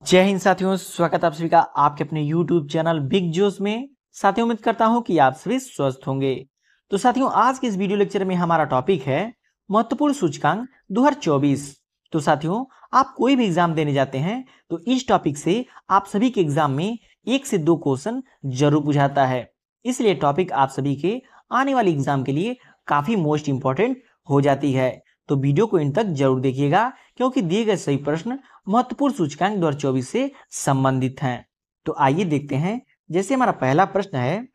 जय हिंद साथियों, स्वागत आप सभी का आपके अपने YouTube चैनल बिग जोश में। साथियों, उम्मीद करता हूं कि आप सभी स्वस्थ होंगे। तो साथियों, आज के इस वीडियो लेक्चर में हमारा टॉपिक है महत्वपूर्ण सूचकांक 2024। तो साथियों, आप कोई भी एग्जाम देने जाते हैं तो इस टॉपिक से आप सभी के एग्जाम में 1 से 2 क्वेश्चन जरूर पूछाता है। इसलिए टॉपिक आप सभी के आने वाले एग्जाम के लिए काफी मोस्ट इंपॉर्टेंट हो जाती है। तो वीडियो को इन तक जरूर देखिएगा, क्योंकि दिए गए सही प्रश्न महत्वपूर्ण सूचकांक 2024 से संबंधित हैं। तो आइए देखते हैं। जैसे हमारा पहला प्रश्न है,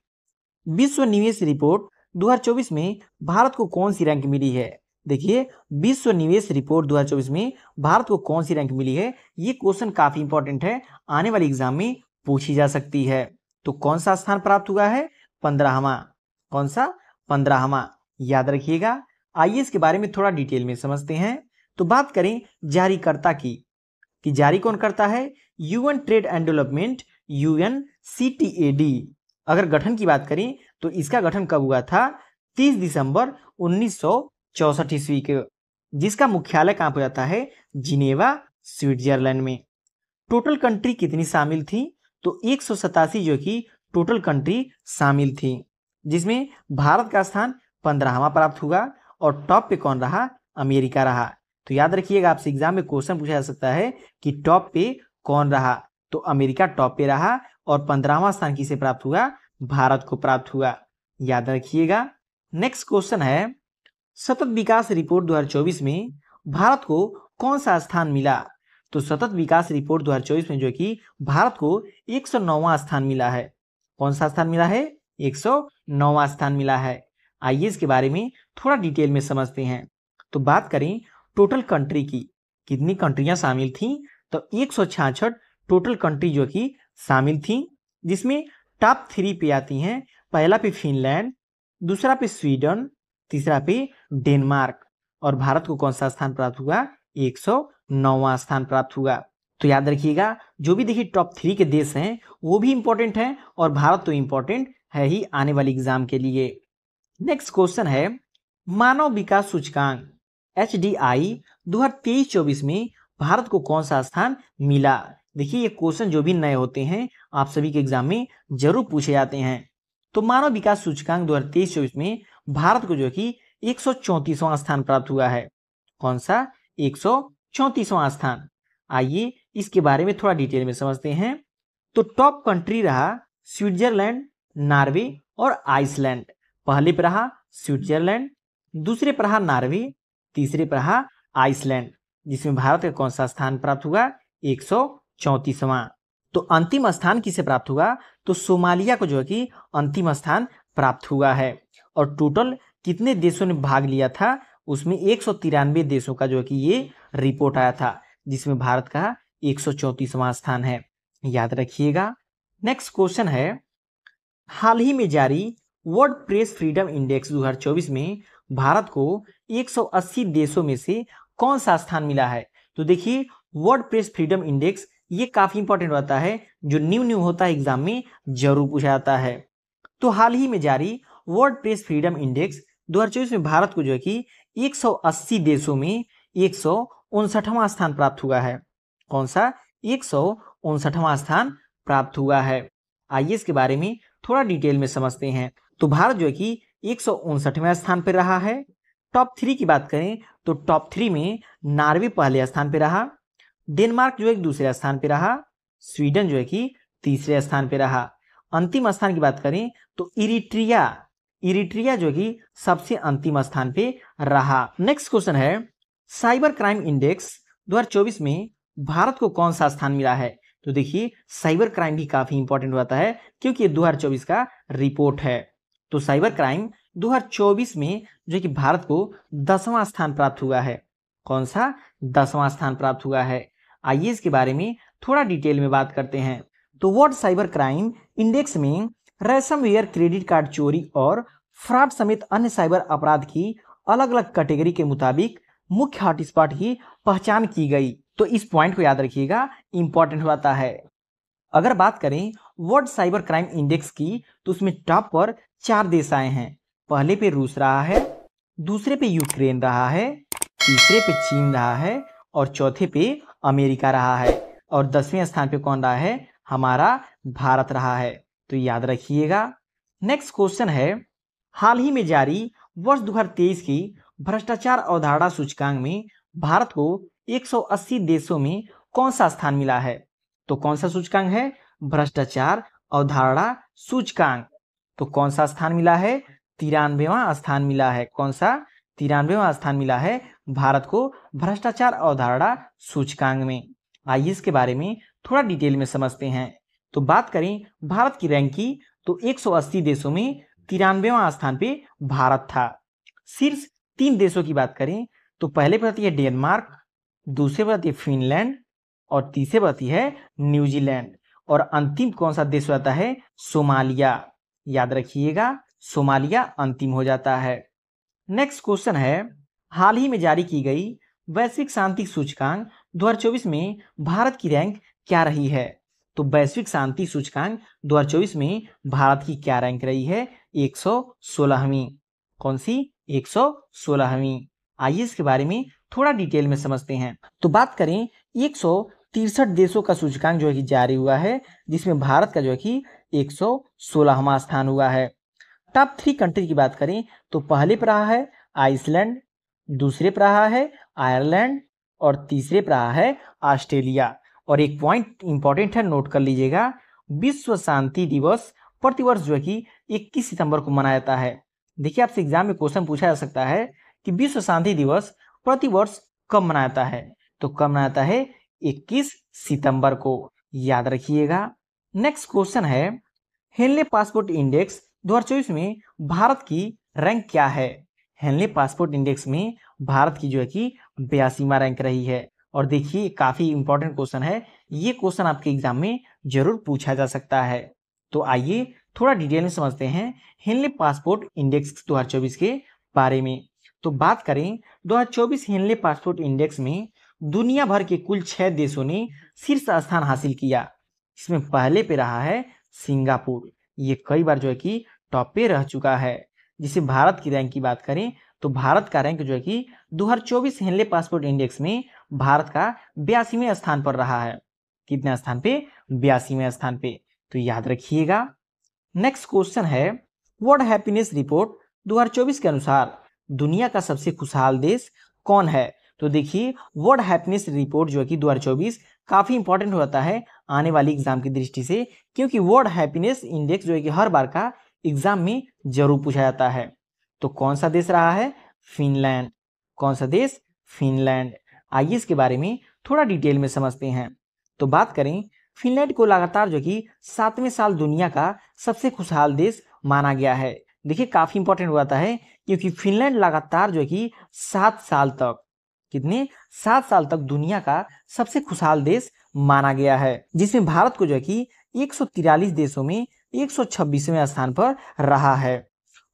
विश्व निवेश रिपोर्ट 2024 में भारत को कौन सी रैंक मिली है। देखिए, विश्व निवेश रिपोर्ट 2024 में भारत को कौन सी रैंक मिली है, ये क्वेश्चन काफी इंपॉर्टेंट है, आने वाले एग्जाम में पूछी जा सकती है। तो कौन सा स्थान प्राप्त हुआ है? 15वां। कौन सा? 15वां, याद रखिएगा। आइए इसके बारे में थोड़ा डिटेल में समझते हैं। तो बात करें जारीकर्ता की, कि जारी कौन करता है? UN trade and development, UNCTAD। अगर गठन की बात करें तो इसका गठन कब हुआ था? 30 दिसंबर 1964 ईस्वी के, जिसका मुख्यालय कहां पर जाता है? जिनेवा, स्विट्जरलैंड में। टोटल कंट्री कितनी शामिल थी? तो 187 जो कि टोटल कंट्री शामिल थी, जिसमें भारत का स्थान 15वां प्राप्त हुआ और टॉप पे कौन रहा? अमेरिका रहा। तो याद रखिएगा, आपसे एग्जाम में क्वेश्चन पूछा जा सकता है कि टॉप पे कौन रहा। तो अमेरिका टॉप पे रहा और 15वां स्थान किसे प्राप्त हुआ? भारत को प्राप्त हुआ, याद रखिएगा। नेक्स्ट क्वेश्चन है, सतत विकास रिपोर्ट 2024 में भारत को कौन सा स्थान मिला? तो सतत विकास रिपोर्ट 2024 में जो कि भारत को 109वां स्थान मिला है। कौन सा स्थान मिला है? 109वां स्थान मिला है। आइए इसके बारे में थोड़ा डिटेल में समझते हैं। तो बात करें टोटल कंट्री की, कितनी कंट्रियां शामिल थीं? तो 166 टोटल कंट्री जो कि शामिल थीं, जिसमें टॉप 3 पे आती हैं। पहला पे फिनलैंड, दूसरा पे स्वीडन, तीसरा पे डेनमार्क। और भारत को कौन सा स्थान प्राप्त हुआ? 109वां स्थान प्राप्त हुआ। तो याद रखिएगा, जो भी देखिए टॉप 3 के देश हैं वो भी इंपॉर्टेंट हैं, और भारत तो इंपॉर्टेंट है ही आने वाले एग्जाम के लिए। नेक्स्ट क्वेश्चन है, मानव विकास सूचकांक HDI 2023-24 में भारत को कौन सा स्थान मिला? देखिए, ये क्वेश्चन जो भी नए होते हैं आप सभी के एग्जाम में जरूर पूछे जाते हैं। तो मानव विकास सूचकांक 2023-24 में भारत को जो कि 134वां स्थान प्राप्त हुआ है। कौन सा? 134वां स्थान। आइए इसके बारे में थोड़ा डिटेल में समझते हैं। तो टॉप कंट्री रहा स्विट्जरलैंड, नॉर्वे और आइसलैंड। पहले पर रहा स्विट्जरलैंड, दूसरे पर रहा नॉर्वे, तीसरे पर रहा आइसलैंड, जिसमें भारत का कौन सा स्थान प्राप्त हुआ? 134वां। तो अंतिम स्थान किसे प्राप्त हुआ? तो सोमालिया को जो है कि अंतिम स्थान प्राप्त हुआ है। और टोटल कितने देशों ने भाग लिया था? उसमें 193 देशों का जो है कि ये रिपोर्ट आया था, जिसमें भारत का 134वां स्थान है, याद रखिएगा। नेक्स्ट क्वेश्चन है, हाल ही में जारी वर्ल्ड प्रेस फ्रीडम इंडेक्स 2024 में भारत को 180 देशों में से कौन सा स्थान मिला है? तो देखिए, वर्ल्ड प्रेस फ्रीडम इंडेक्स ये काफी इंपॉर्टेंट होता है, जो न्यू होता है एग्जाम में जरूर पूछा जाता है। तो हाल ही में जारी वर्ल्ड प्रेस फ्रीडम इंडेक्स 2024 में भारत को जो है कि 180 देशों में 159वां स्थान प्राप्त हुआ है। कौन सा? 159वां स्थान प्राप्त हुआ है। आइए इसके बारे में थोड़ा डिटेल में समझते हैं। तो भारत जो है कि 159वें स्थान पर रहा है। टॉप 3 की बात करें तो टॉप 3 में नॉर्वे पहले स्थान पर रहा, डेनमार्क जो है दूसरे स्थान पर रहा, स्वीडन जो है कि तीसरे स्थान पर रहा। अंतिम स्थान की बात करें तो इरिट्रिया जो कि सबसे अंतिम स्थान पे रहा। नेक्स्ट क्वेश्चन है, साइबर क्राइम इंडेक्स 2024 में भारत को कौन सा स्थान मिला है? तो देखिए, साइबर क्राइम भी काफी इंपॉर्टेंट होता है, क्योंकि ये 2024 का रिपोर्ट है। तो साइबर क्राइम 2024 में जो कि भारत को 10वां स्थान प्राप्त हुआ है। कौन सा? 10वां स्थान प्राप्त हुआ है। आइए इसके बारे में थोड़ा डिटेल में बात करते हैं। तो वर्ल्ड साइबर क्राइम इंडेक्स में रैंसमवेयर, क्रेडिट कार्ड चोरी और फ्रॉड समेत अन्य साइबर अपराध की अलग अलग कैटेगरी के मुताबिक मुख्य हॉटस्पॉट की पहचान की गई। तो इस पॉइंट को याद रखिएगा, इंपॉर्टेंट होता है। अगर बात करें वर्ल्ड साइबर क्राइम इंडेक्स की, तो उसमें टॉप पर 4 देश आए हैं। पहले पे रूस रहा है, दूसरे पे यूक्रेन रहा है, तीसरे पे चीन रहा है और चौथे पे अमेरिका रहा है। और 10वें स्थान पे कौन रहा है? हमारा भारत रहा है। तो याद रखिएगा। नेक्स्ट क्वेश्चन है, हाल ही में जारी वर्ष 2023 की भ्रष्टाचार अवधारणा सूचकांक में भारत को 180 देशों में कौन सा स्थान मिला है? तो कौन सा सूचकांक है? भ्रष्टाचार अवधारणा सूचकांक। तो कौन सा स्थान मिला है? 93वां स्थान मिला है। कौन सा? 93वां स्थान मिला है भारत को भ्रष्टाचार अवधारणा सूचकांक में। आइए इसके बारे में थोड़ा डिटेल में समझते हैं। तो बात करें भारत की रैंक की, तो 180 देशों में 93वां स्थान पे भारत था। शीर्ष 3 देशों की बात करें तो पहले पर आती है डेनमार्क, दूसरे पर आती है फिनलैंड और तीसरे पर आती है न्यूजीलैंड। और अंतिम कौन सा देश रहता है? सोमालिया। याद रखिएगा, सोमालिया अंतिम हो जाता है। नेक्स्ट क्वेश्चन है, हाल ही में जारी की गई वैश्विक शांति सूचकांक 2024 में भारत की रैंक क्या रही है? तो वैश्विक शांति सूचकांक 2024 में भारत की क्या रैंक रही है? 116वीं। कौन सी? 116वीं। आइए इसके बारे में थोड़ा डिटेल में समझते हैं। तो बात करें 163 देशों का सूचकांक जो है कि जारी हुआ है, जिसमें भारत का जो है कि 116वां स्थान हुआ है। टॉप 3 कंट्री की बात करें तो पहले पर रहा है आइसलैंड, दूसरे पर रहा है आयरलैंड और तीसरे पर रहा है ऑस्ट्रेलिया। और एक पॉइंट इंपॉर्टेंट है, नोट कर लीजिएगा, विश्व शांति दिवस प्रतिवर्ष जो है कि 21 सितंबर को मनाया जाता है। देखिए, आपसे एग्जाम में क्वेश्चन पूछा जा सकता है कि विश्व शांति दिवस प्रतिवर्ष कब मनाया जाता है? तो कब मनाया जाता है? 21 सितंबर को। याद रखिएगा। नेक्स्ट क्वेश्चन है, हेनले पासपोर्ट इंडेक्स 2024 में भारत की रैंक क्या है? हेनले पासपोर्ट इंडेक्स में भारत की जो है कि 82वां रैंक रही है। और देखिए, काफी इंपॉर्टेंट क्वेश्चन है, ये क्वेश्चन आपके एग्जाम में जरूर पूछा जा सकता है। तो आइए थोड़ा डिटेल में समझते हैं हेनले पासपोर्ट इंडेक्स 2024 के बारे में। तो बात करें 2024 हेनले पासपोर्ट इंडेक्स में दुनिया भर के कुल 6 देशों ने शीर्ष स्थान हासिल किया। इसमें पहले पे रहा है सिंगापुर, ये कई बार जो है कि टॉप पे रह चुका है। जिसे भारत की रैंक की बात करें तो भारत का रैंक जो है कि 2024 हेनले पासपोर्ट इंडेक्स में भारत का 82वें स्थान पर रहा है। कितने स्थान पे? 82वें स्थान पे। तो याद रखिएगा। नेक्स्ट क्वेश्चन है, वर्ल्ड हैप्पीनेस रिपोर्ट 2024 के अनुसार दुनिया का सबसे खुशहाल देश कौन है? तो देखिए, वर्ल्ड हैप्पीनेस रिपोर्ट जो है कि 2024 काफी इंपॉर्टेंट होता है आने वाली एग्जाम की दृष्टि से, क्योंकि वर्ल्ड हैप्पीनेस इंडेक्स जो है कि हर बार का एग्जाम में जरूर पूछा जाता है। तो कौन सा देश रहा है? फिनलैंड। कौन सा देश? फिनलैंड। आइए इसके बारे में थोड़ा डिटेल में समझते हैं। तो बात करें, फिनलैंड को लगातार जो कि 7वें साल दुनिया का सबसे खुशहाल देश माना गया है। देखिए, काफी इंपॉर्टेंट होता है, क्योंकि फिनलैंड लगातार जो है कि 7 साल तक, कितने? 7 साल तक दुनिया का सबसे खुशहाल देश माना गया है, जिसमें भारत को जो है कि 143 देशों में 126वें स्थान पर रहा है।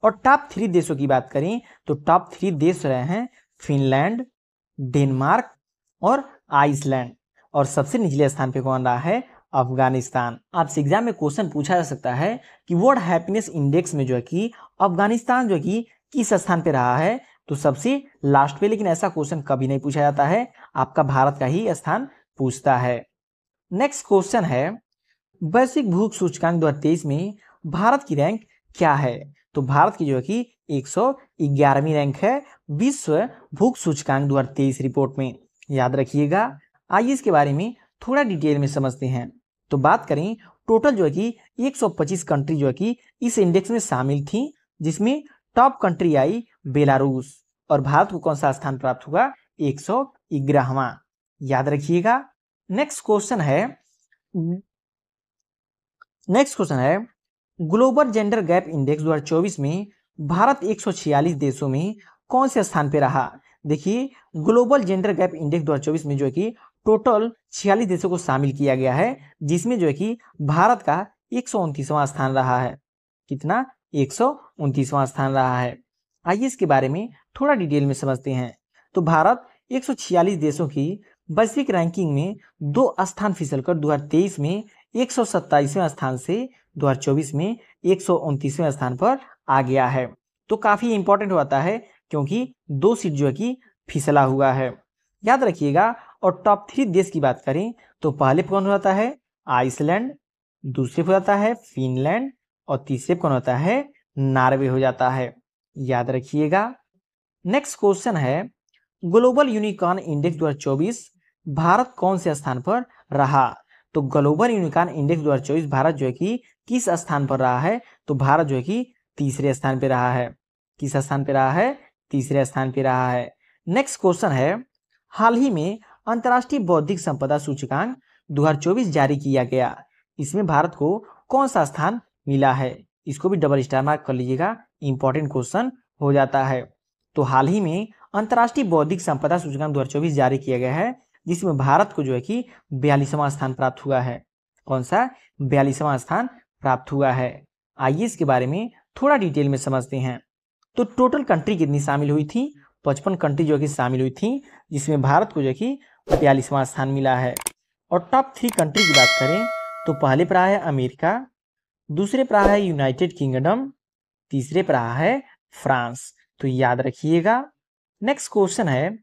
और टॉप 3 देशों की बात करें तो टॉप 3 देश रहे हैं फिनलैंड, डेनमार्क और आइसलैंड। और सबसे निचले स्थान पे कौन रहा है? अफगानिस्तान। आपसे एग्जाम में क्वेश्चन पूछा जा सकता है कि वर्ल्ड हैप्पीनेस इंडेक्स में जो है कि अफगानिस्तान जो है कि किस स्थान पे रहा है? तो सबसे लास्ट पे। लेकिन ऐसा क्वेश्चन कभी नहीं पूछा जाता है, आपका भारत का ही स्थान पूछता है। नेक्स्ट क्वेश्चन है, वैश्विक भूख सूचकांक 2023 में भारत की रैंक क्या है? तो भारत की जो है कि 111वीं रैंक है विश्व भूख सूचकांक 2023 रिपोर्ट में। याद रखिएगा। आइए इसके बारे में थोड़ा डिटेल में समझते हैं। तो बात करें, टोटल जो है कि 125 कंट्री जो है कि इस इंडेक्स में शामिल थी, जिसमें टॉप कंट्री आई बेलारूस। और भारत को कौन सा स्थान प्राप्त हुआ? 111वां। याद रखिएगा। नेक्स्ट क्वेश्चन है, ग्लोबल जेंडर गैप इंडेक्स 2024 में भारत 146 देशों में कौन से स्थान पे रहा? देखिए, ग्लोबल जेंडर गैप इंडेक्स 2024 में जो है कि टोटल 46 देशों को शामिल किया गया है, जिसमें जो है कि भारत का 129वां स्थान रहा है। कितना? 129वां स्थान रहा है। आइए इसके बारे में थोड़ा डिटेल में समझते हैं। तो भारत 146 देशों की वैश्विक रैंकिंग में 2 स्थान फिसलकर 2023 में 127वें स्थान से 2024 में 129वें स्थान पर आ गया है। तो काफी इंपॉर्टेंट होता है, क्योंकि 2 सीट जो है कि फिसला हुआ है। याद रखिएगा। और टॉप 3 देश की बात करें तो पहले पे कौन हो जाता है आइसलैंड, दूसरे पे हो जाता है फिनलैंड और तीसरे पे कौन होता है नॉर्वे हो जाता है, याद रखिएगा। नेक्स्ट क्वेश्चन है ग्लोबल यूनिकॉर्न इंडेक्स 2024 भारत कौन से स्थान पर रहा। तो ग्लोबल यूनिकॉर्न इंडेक्स 2024 भारत जो है कि किस स्थान पर रहा है, तो भारत जो है कि तीसरे स्थान पे रहा है। किस स्थान पे रहा है, तीसरे स्थान पे रहा है। नेक्स्ट क्वेश्चन है हाल ही में अंतर्राष्ट्रीय बौद्धिक संपदा सूचकांक 2024 जारी किया गया, इसमें भारत को कौन सा स्थान मिला है। इसको भी डबल स्टार मार्क कर लीजिएगा, इंपॉर्टेंट क्वेश्चन हो जाता है। तो हाल ही में अंतर्राष्ट्रीय बौद्धिक संपदा सूचकांक 2024 जारी किया गया है, जिसमें भारत को जो है कि 42वां स्थान प्राप्त हुआ है। कौन सा 42वां स्थान प्राप्त हुआ है। आइए इसके बारे में थोड़ा डिटेल में समझते हैं। तो टोटल कंट्री कितनी शामिल हुई थी, 55 कंट्री जो कि शामिल हुई थी, जिसमें भारत को जो कि 42वां स्थान मिला है। और टॉप 3 कंट्री की बात करें तो पहले पर रहा है अमेरिका, दूसरे पर रहा है यूनाइटेड किंगडम, तीसरे पर रहा है फ्रांस। तो याद रखिएगा। नेक्स्ट क्वेश्चन है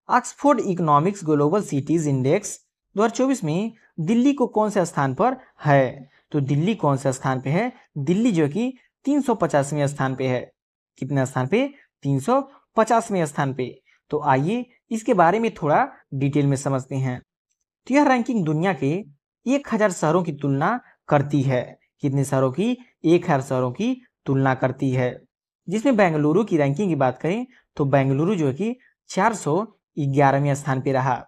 Oxford economics global cities index 2024 में दिल्ली को कौन से स्थान पर है। तो दिल्ली कौन से स्थान पे है, दिल्ली जो कि 350वें स्थान पे है। कितने स्थान पे, 350वें स्थान पे। तो आइए इसके बारे में थोड़ा डिटेल में समझते हैं। तो यह रैंकिंग दुनिया के 1000 शहरों की तुलना करती है। कितने शहरों की, 1000 शहरों की तुलना करती है। जिसमें बेंगलुरु की रैंकिंग की बात करें तो बेंगलुरु जो है कि 411वें स्थान पे रहा।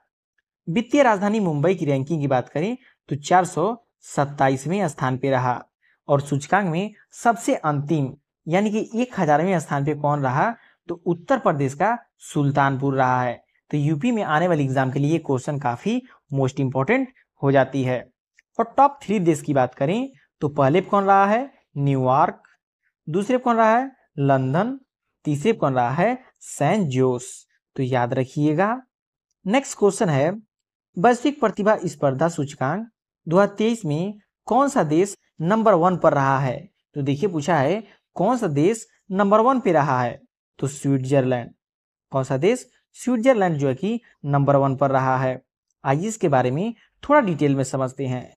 वित्तीय राजधानी मुंबई की रैंकिंग की बात करें तो 427वें स्थान पे रहा। और सूचकांक में सबसे अंतिम यानी कि 1000वें स्थान पे कौन रहा, तो उत्तर प्रदेश का सुल्तानपुर रहा है। तो यूपी में आने वाले एग्जाम के लिए क्वेश्चन काफी मोस्ट इंपॉर्टेंट हो जाती है। और टॉप 3 देश की बात करें तो पहले कौन रहा है न्यूयॉर्क, दूसरे कौन रहा है लंदन, तीसरे कौन रहा है सैन जोस। तो याद रखिएगा। नेक्स्ट क्वेश्चन है वैश्विक प्रतिभा स्पर्धा सूचकांक 2023 में कौन सा देश नंबर 1 पर रहा है। तो देखिए पूछा है कौन सा देश नंबर 1 पे रहा है, तो स्विट्जरलैंड। कौन सा देश, स्विट्जरलैंड जो है कि नंबर 1 पर रहा है। आइए इसके बारे में थोड़ा डिटेल में समझते हैं।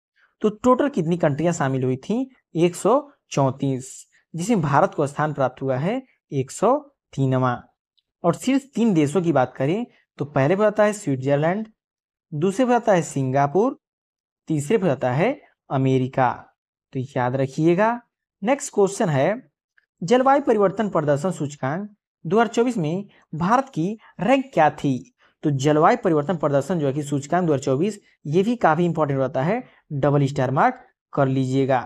तो टोटल कितनी कंट्रियां शामिल हुई थी, 134, जिसमें भारत को स्थान प्राप्त हुआ है 103वां। और सिर्फ 3 देशों की बात करें तो पहले पे आता है स्विट्जरलैंड, दूसरे पे आता है सिंगापुर, तीसरे पे आता है अमेरिका। तो याद रखिएगा। नेक्स्ट क्वेश्चन है जलवायु परिवर्तन प्रदर्शन सूचकांक 2024 में भारत की रैंक क्या थी। तो जलवायु परिवर्तन प्रदर्शन जो है कि सूचकांक 2024 ये भी काफी इंपॉर्टेंट होता है, डबल स्टार मार्क कर लीजिएगा।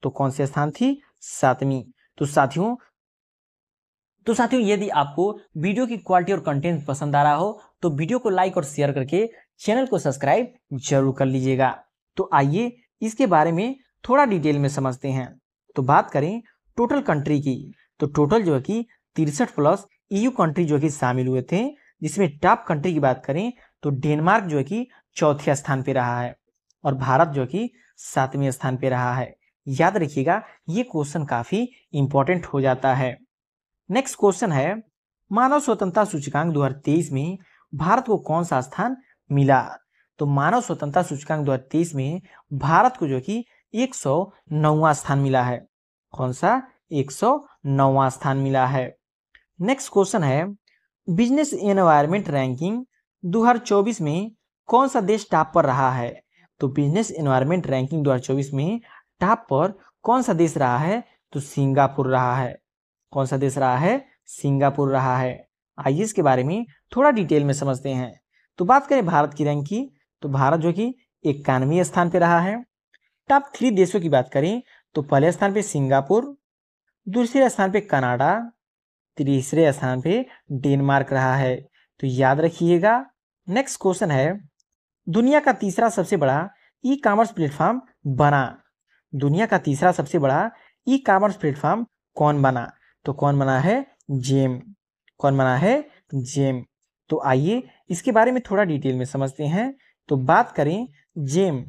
तो कौन से स्थान थी, 7वीं। तो साथियों यदि आपको वीडियो की क्वालिटी और कंटेंट पसंद आ रहा हो तो वीडियो को लाइक और शेयर करके चैनल को सब्सक्राइब जरूर कर लीजिएगा। तो आइए इसके बारे में थोड़ा डिटेल में समझते हैं। तो बात करें टोटल कंट्री की, तो टोटल जो है कि 63+ EU कंट्री जो कि शामिल हुए थे, जिसमें टॉप कंट्री की बात करें तो डेनमार्क जो है कि 4थे स्थान पे रहा है और भारत जो कि 7वें स्थान पे रहा है। याद रखिएगा, ये क्वेश्चन काफी इंपॉर्टेंट हो जाता है। नेक्स्ट क्वेश्चन है मानव स्वतंत्रता सूचकांक 2023 में भारत को कौन सा स्थान मिला। तो मानव स्वतंत्रता सूचकांक 2023 में भारत को जो कि 109वां स्थान मिला है। कौन सा, 109वां स्थान मिला है। नेक्स्ट क्वेश्चन है बिजनेस एनवायरनमेंट रैंकिंग 2024 में कौन सा देश टॉप पर रहा है। तो बिजनेस एनवायरनमेंट रैंकिंग 2024 में टॉप पर कौन सा देश रहा है, तो सिंगापुर रहा है। कौन सा देश रहा है, सिंगापुर रहा है। आइए इसके बारे में थोड़ा डिटेल में समझते हैं। तो बात करें भारत की रैंक की, तो भारत जो कि 91वें स्थान पे रहा है। टॉप 3 देशों की बात करें तो पहले स्थान पे सिंगापुर, दूसरे स्थान पे कनाडा, तीसरे स्थान पे डेनमार्क रहा है। तो याद रखिएगा। नेक्स्ट क्वेश्चन है दुनिया का तीसरा सबसे बड़ा ई कॉमर्स प्लेटफॉर्म बना। दुनिया का तीसरा सबसे बड़ा ई कॉमर्स प्लेटफॉर्म कौन बना, तो कौन बना है, जेम। कौन बना है, जेम। तो आइए इसके बारे में थोड़ा डिटेल में समझते हैं। तो बात करें जेम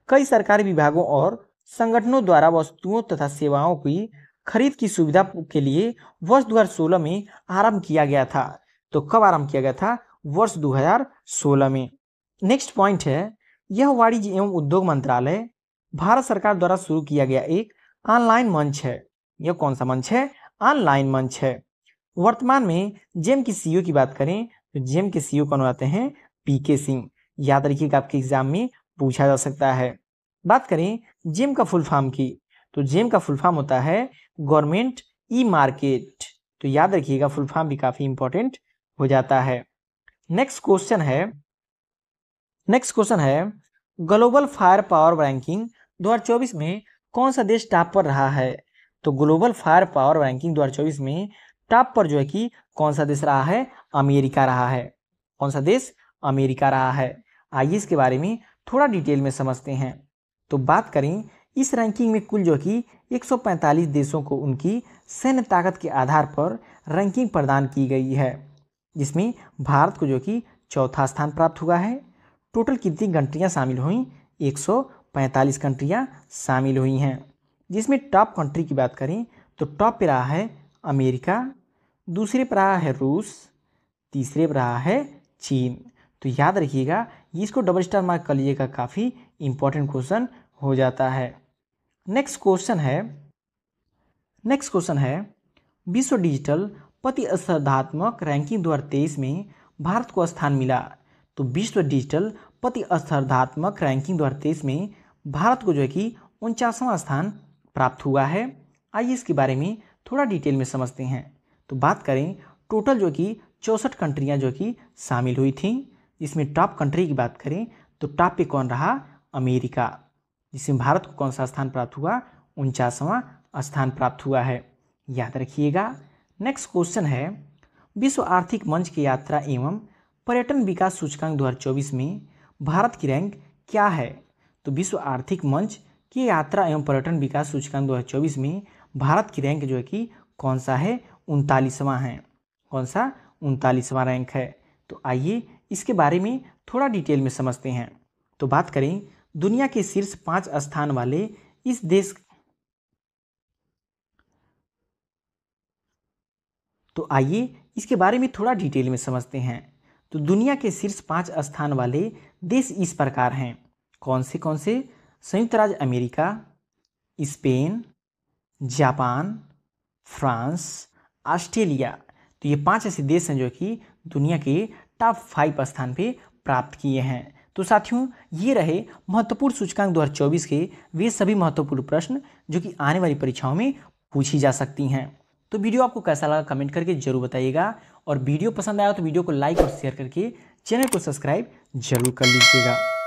कई सरकारी विभागों और संगठनों द्वारा वस्तुओं तथा सेवाओं की खरीद की सुविधा के लिए वर्ष 2016 में आरंभ किया गया था। तो कब आरंभ किया गया था, वर्ष 2016 में। नेक्स्ट पॉइंट है यह वाणिज्य एवं उद्योग मंत्रालय भारत सरकार द्वारा शुरू किया गया एक ऑनलाइन मंच है। यह कौन सा मंच है? ऑनलाइन मंच है। वर्तमान में जेम की सीईओ की बात करें तो जेम के सीईओ कौन आते हैं? पीके सिंह। याद रखिएगा, आपके एग्जाम में पूछा जा सकता है। बात करें जेम का फुल फॉर्म की तो जेम का फुल फॉर्म होता है गवर्नमेंट ई मार्केट। तो याद रखिएगा, फुल फॉर्म भी काफी इंपॉर्टेंट हो जाता है। नेक्स्ट क्वेश्चन है ग्लोबल फायर पावर रैंकिंग 2024 में कौन सा देश टॉप पर रहा है? तो ग्लोबल फायर पावर रैंकिंग 2024 में टॉप पर जो है कि कौन सा देश रहा है? अमेरिका रहा है। कौन सा देश? अमेरिका रहा है। आइए इसके बारे में थोड़ा डिटेल में समझते हैं। तो बात करें इस रैंकिंग में कुल जो कि 145 देशों को उनकी सैन्य ताकत के आधार पर रैंकिंग प्रदान की गई है, जिसमें भारत को जो कि चौथा स्थान प्राप्त हुआ है। टोटल कितनी कंट्रियां शामिल हुई? 145 कंट्रियां शामिल हुई हैं, जिसमें टॉप कंट्री की बात करें तो टॉप पे रहा है अमेरिका, दूसरे पर रहा है रूस, तीसरे पर रहा है चीन। तो याद रखिएगा, इसको डबल स्टार मार्क कर लीजिएगा, काफ़ी इंपॉर्टेंट क्वेश्चन हो जाता है। नेक्स्ट क्वेश्चन है विश्व डिजिटल प्रतिस्पर्धात्मक रैंकिंग 2023 में भारत को स्थान मिला। तो विश्व डिजिटल प्रतिस्पर्धात्मक रैंकिंग 2023 में भारत को जो है कि 49वां स्थान प्राप्त हुआ है। आइए इसके बारे में थोड़ा डिटेल में समझते हैं। तो बात करें टोटल जो कि 64 कंट्रियां जो कि शामिल हुई थी। इसमें टॉप कंट्री की बात करें तो टॉप पे कौन रहा? अमेरिका, जिसमें भारत को कौन सा स्थान प्राप्त हुआ? 49वां स्थान प्राप्त हुआ है। याद रखिएगा। नेक्स्ट क्वेश्चन है विश्व आर्थिक मंच की यात्रा एवं पर्यटन विकास सूचकांक 2024 में भारत की रैंक क्या है? तो विश्व आर्थिक मंच की यात्रा एवं पर्यटन विकास सूचकांक 2024 में भारत की रैंक जो है कि कौन सा है? 39वां है। कौन सा? 39वां रैंक है। तो आइए इसके बारे में थोड़ा डिटेल में समझते हैं। तो बात करें दुनिया के शीर्ष 5 स्थान वाले इस देश तो आइए इसके बारे में थोड़ा डिटेल में समझते हैं। तो दुनिया के शीर्ष 5 स्थान वाले देश इस प्रकार हैं। कौन से? संयुक्त राज्य America, Spain, Japan, France, Australia. तो ये 5 ऐसे देश हैं जो कि दुनिया के टॉप 5 स्थान पे प्राप्त किए हैं। तो साथियों, ये रहे महत्वपूर्ण सूचकांक 2024 के वे सभी महत्वपूर्ण प्रश्न जो कि आने वाली परीक्षाओं में पूछी जा सकती हैं। तो वीडियो आपको कैसा लगा कमेंट करके जरूर बताइएगा, और वीडियो पसंद आया तो वीडियो को लाइक और शेयर करके चैनल को सब्सक्राइब जरूर कर लीजिएगा।